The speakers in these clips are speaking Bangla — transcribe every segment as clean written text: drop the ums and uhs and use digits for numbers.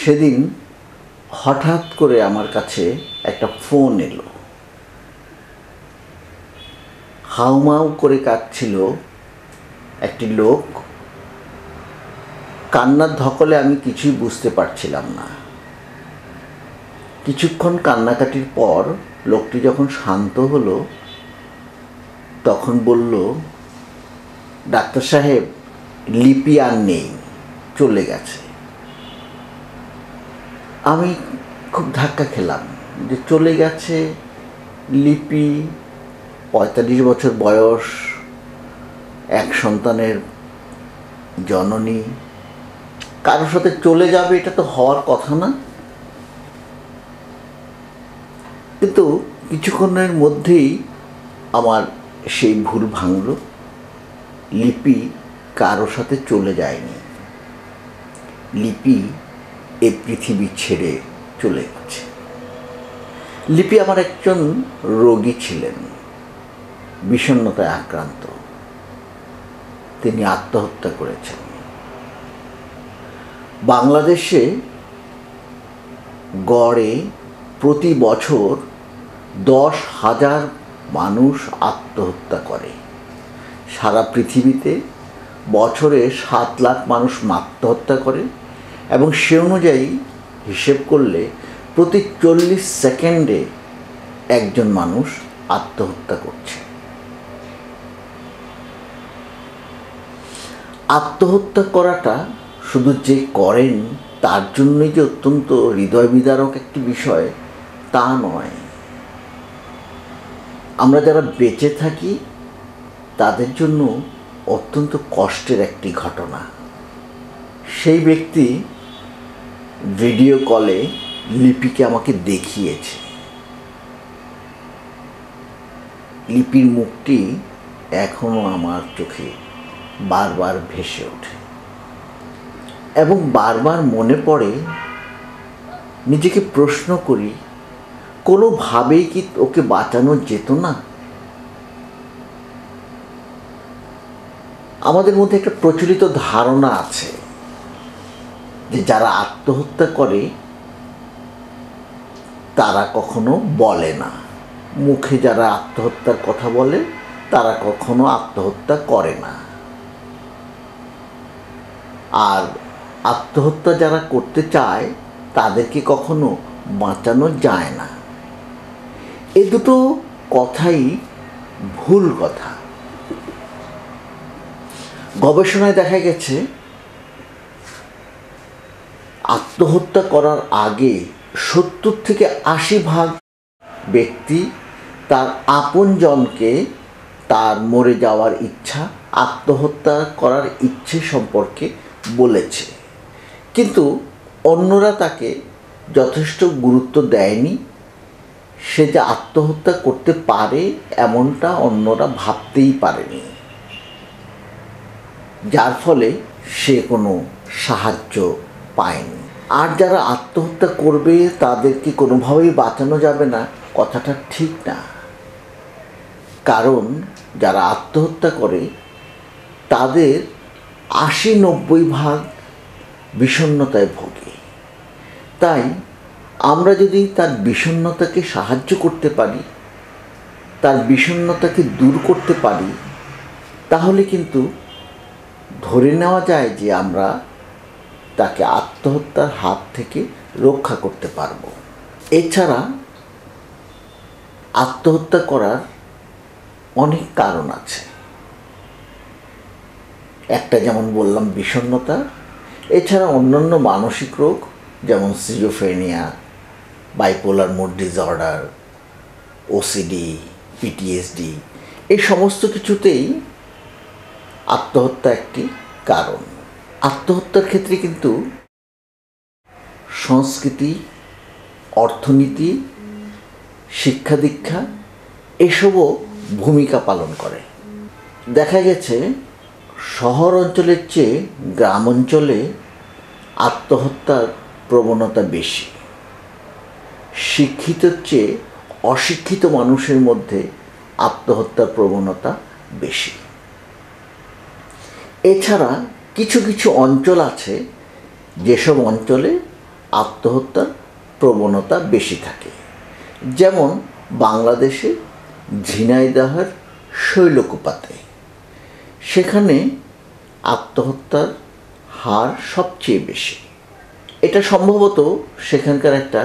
সেদিন হঠাৎ করে আমার কাছে একটা ফোন এলো। হাউমাউ করে কাঁদছিল একটি লোক। কান্নার ধকলে আমি কিছুই বুঝতে পারছিলাম না। কিছুক্ষণ কান্নাকাটির পর লোকটি যখন শান্ত হলো তখন বলল, ডাক্তার সাহেব, লিপি আর নেই, চলে গেছে। আমি খুব ধাক্কা খেলাম যে চলে গেছে লিপি, ৪৫ বছর বয়স, এক সন্তানের জননী, কারোর সাথে চলে যাবে এটা তো হওয়ার কথা না। কিন্তু কিছুক্ষণের মধ্যেই আমার সেই ভুল ভাঙল। লিপি কারোর সাথে চলে যায়নি, লিপি এ পৃথিবী ছেড়ে চলে গেছে। লিপি আমার একজন রোগী ছিলেন, বিষণ্ণতায় আক্রান্ত। তিনি আত্মহত্যা করেছেন। বাংলাদেশে গড়ে প্রতি বছর 10,000 মানুষ আত্মহত্যা করে। সারা পৃথিবীতে বছরে 7 লাখ মানুষ আত্মহত্যা করে এবং সে অনুযায়ী হিসেব করলে প্রতি 40 সেকেন্ডে একজন মানুষ আত্মহত্যা করছে। আত্মহত্যা করাটা শুধু যে করেন তার জন্যই যে অত্যন্ত হৃদয় বিদারক একটি বিষয় তা নয়। আমরা যারা বেঁচে থাকি তাদের জন্য অত্যন্ত কষ্টের একটি ঘটনা। সেই ব্যক্তি ভিডিও কলে লিপিকে আমাকে দেখিয়েছে। লিপির মুখটি এখনো আমার চোখে বারবার ভেসে ওঠে এবং বারবার মনে পড়ে, নিজেকে প্রশ্ন করি, কোনোভাবেই কি ওকে বাঁচানো যেত না? আমাদের মধ্যে একটা প্রচলিত ধারণা আছে যে যারা আত্মহত্যা করে তারা কখনো বলে না, মুখে যারা আত্মহত্যার কথা বলে তারা কখনো আত্মহত্যা করে না, আর আত্মহত্যা যারা করতে চায় তাদেরকে কখনো বাঁচানো যায় না। এ দুটো কথাই ভুল কথা। গবেষণায় দেখা গেছে আত্মহত্যা করার আগে 70 থেকে 80% ব্যক্তি তার আপনজনকে তার মরে যাওয়ার ইচ্ছা, আত্মহত্যা করার ইচ্ছে সম্পর্কে বলেছে, কিন্তু অন্যরা তাকে যথেষ্ট গুরুত্ব দেয়নি। সে যে আত্মহত্যা করতে পারে এমনটা অন্যরা ভাবতেই পারেনি, যার ফলে সে কোনো সাহায্য পায়নি। আর যারা আত্মহত্যা করবে তাদেরকে কোনোভাবেই বাঁচানো যাবে না, কথাটা ঠিক না। কারণ যারা আত্মহত্যা করে তাদের 80-90% বিষণ্ণতায় ভোগে। তাই আমরা যদি তার বিষণ্ণতাকে সাহায্য করতে পারি, তার বিষণ্ণতাকে দূর করতে পারি, তাহলে কিন্তু ধরে নেওয়া যায় যে আমরা তাকে আত্মহত্যার হাত থেকে রক্ষা করতে পারব। এছাড়া আত্মহত্যা করার অনেক কারণ আছে। একটা যেমন বললাম বিষণ্ণতা, এছাড়া অন্যান্য মানসিক রোগ যেমন schizophrenia, bipolar mood disorder, OCD, PTSD, এই সমস্ত কিছুতেই আত্মহত্যা একটি কারণ। আত্মহত্যার ক্ষেত্রে কিন্তু সংস্কৃতি, অর্থনীতি, শিক্ষা দীক্ষা এসবও ভূমিকা পালন করে। দেখা গেছে শহর অঞ্চলের চেয়ে গ্রাম অঞ্চলে আত্মহত্যার প্রবণতা বেশি। শিক্ষিতের চেয়ে অশিক্ষিত মানুষের মধ্যে আত্মহত্যার প্রবণতা বেশি। এছাড়া কিছু কিছু অঞ্চল আছে যেসব অঞ্চলে আত্মহত্যার প্রবণতা বেশি থাকে। যেমন বাংলাদেশে ঝিনাইদহের শৈলকুপাতে, সেখানে আত্মহত্যার হার সবচেয়ে বেশি। এটা সম্ভবত সেখানকার একটা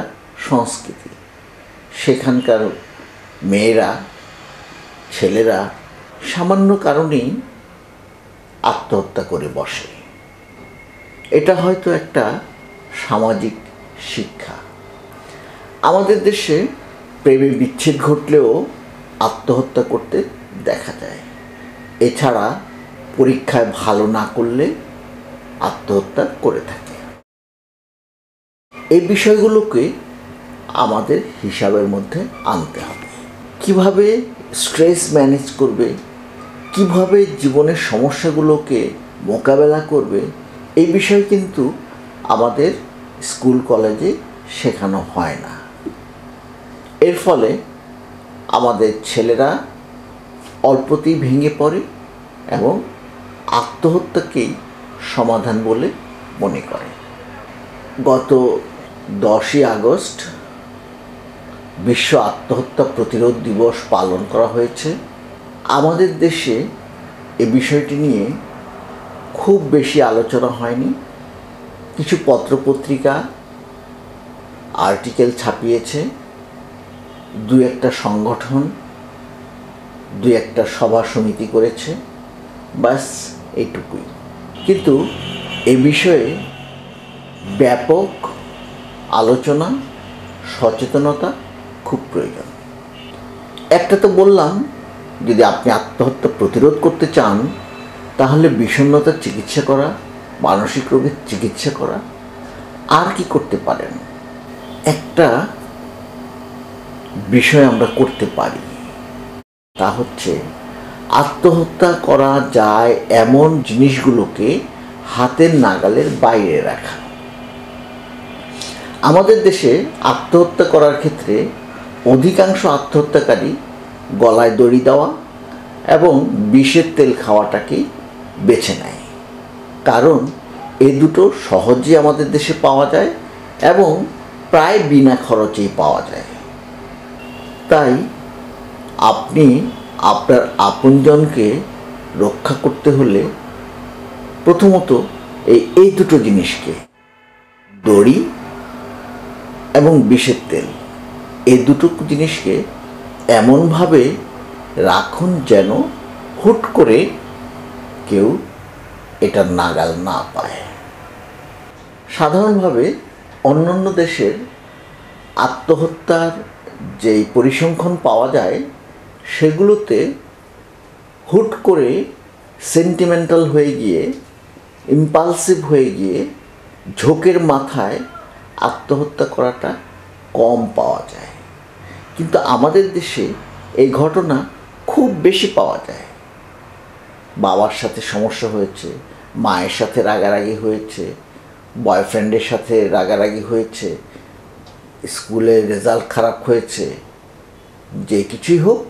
সংস্কৃতি। সেখানকার মেয়েরা, ছেলেরা সামান্য কারণেই আত্মহত্যা করে বসে। এটা হয়তো একটা সামাজিক শিক্ষা। আমাদের দেশে প্রেমে বিচ্ছেদ ঘটলেও আত্মহত্যা করতে দেখা যায়। এছাড়া পরীক্ষায় ভালো না করলে আত্মহত্যা করে থাকে। এই বিষয়গুলোকে আমাদের হিসাবের মধ্যে আনতে হবে। কিভাবে স্ট্রেস ম্যানেজ করবে, কিভাবে জীবনের সমস্যাগুলোকে মোকাবেলা করবে, এই বিষয় কিন্তু আমাদের স্কুল কলেজে শেখানো হয় না। এর ফলে আমাদের ছেলেরা অল্পতেই ভেঙে পড়ে এবং আত্মহত্যাকেই সমাধান বলে মনে করে। গত 10ই আগস্ট বিশ্ব আত্মহত্যা প্রতিরোধ দিবস পালন করা হয়েছে। আমাদের দেশে এ বিষয়টি নিয়ে খুব বেশি আলোচনা হয়নি। কিছু পত্রপত্রিকা আর্টিকেল ছাপিয়েছে, দু একটা সংগঠন দু একটা সভা সমিতি করেছে, ব্যাস এইটুকুই। কিন্তু এ বিষয়ে ব্যাপক আলোচনা, সচেতনতা খুব প্রয়োজন। একটা তো বললাম, যদি আপনি আত্মহত্যা প্রতিরোধ করতে চান তাহলে বিষণ্ণতার চিকিৎসা করা, মানসিক রোগের চিকিৎসা করা। আর কি করতে পারেন? একটা বিষয় আমরা করতে পারি, তা হচ্ছে আত্মহত্যা করা যায় এমন জিনিসগুলোকে হাতের নাগালের বাইরে রাখা। আমাদের দেশে আত্মহত্যা করার ক্ষেত্রে অধিকাংশ আত্মহত্যাকারী গলায় দড়ি দেওয়া এবং বিষের তেল খাওয়াটাকেই বেছে নেয়। কারণ এ দুটো সহজেই আমাদের দেশে পাওয়া যায় এবং প্রায় বিনা খরচেই পাওয়া যায়। তাই আপনি আপনার আপনজনকে রক্ষা করতে হলে প্রথমত এই দুটো জিনিসকে, দড়ি এবং বিষের তেল, এই দুটো জিনিসকে এমনভাবে রাখুন যেন হুট করে কেউ এটা নাগাল না পায়। সাধারণভাবে অন্যান্য দেশের আত্মহত্যার যেই পরিসংখ্যান পাওয়া যায় সেগুলোতে হুট করে সেন্টিমেন্টাল হয়ে গিয়ে, ইম্পালসিভ হয়ে গিয়ে ঝোঁকের মাথায় আত্মহত্যা করাটা কম পাওয়া যায়। কিন্তু আমাদের দেশে এই ঘটনা খুব বেশি পাওয়া যায়। বাবার সাথে সমস্যা হয়েছে, মায়ের সাথে রাগারাগি হয়েছে, বয়ফ্রেন্ডের সাথে রাগারাগি হয়েছে, স্কুলের রেজাল্ট খারাপ হয়েছে, যে কিছুই হোক,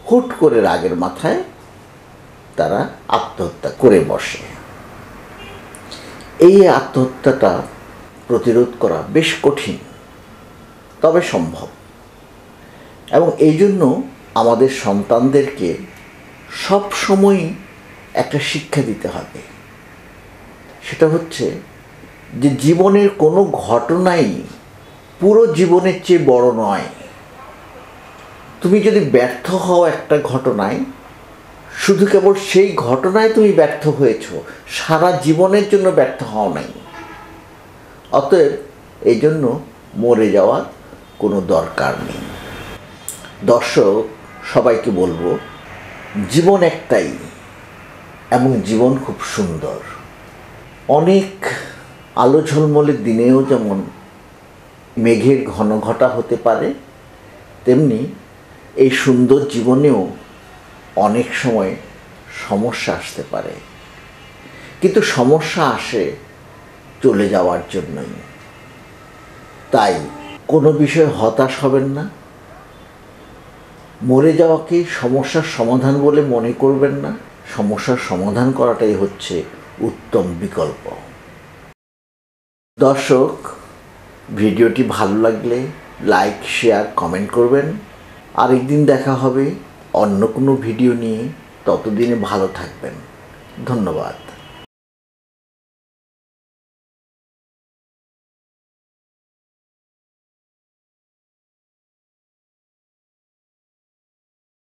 হুট করে রাগের মাথায় তারা আত্মহত্যা করে বসে। এই আত্মহত্যাটা প্রতিরোধ করা বেশ কঠিন, তবে সম্ভব। এবং এই জন্য আমাদের সন্তানদেরকে সব সময় একটা শিক্ষা দিতে হবে। সেটা হচ্ছে যে জীবনের কোনো ঘটনাই পুরো জীবনের চেয়ে বড় নয়। তুমি যদি ব্যর্থ হও একটা ঘটনায়, শুধু কেবল সেই ঘটনায় তুমি ব্যর্থ হয়েছ, সারা জীবনের জন্য ব্যর্থ হও নাই। অতএব এই জন্য মরে যাওয়ার কোনো দরকার নেই। দর্শক সবাইকে বলবো, জীবন একটাই এবং জীবন খুব সুন্দর। অনেক আলো ঝলমলের দিনেও যেমন মেঘের ঘন ঘটা হতে পারে, তেমনি এই সুন্দর জীবনেও অনেক সময় সমস্যা আসতে পারে। কিন্তু সমস্যা আসে চলে যাওয়ার জন্যই। তাই কোনো বিষয়ে হতাশ হবেন না, মরে যাওয়াকে সমস্যার সমাধান বলে মনে করবেন না। সমস্যার সমাধান করাটাই হচ্ছে উত্তম বিকল্প। দর্শক, ভিডিওটি ভালো লাগলে লাইক, শেয়ার, কমেন্ট করবেন। আরেকদিন দেখা হবে অন্য কোনো ভিডিও নিয়ে। ততদিনে ভালো থাকবেন। ধন্যবাদ।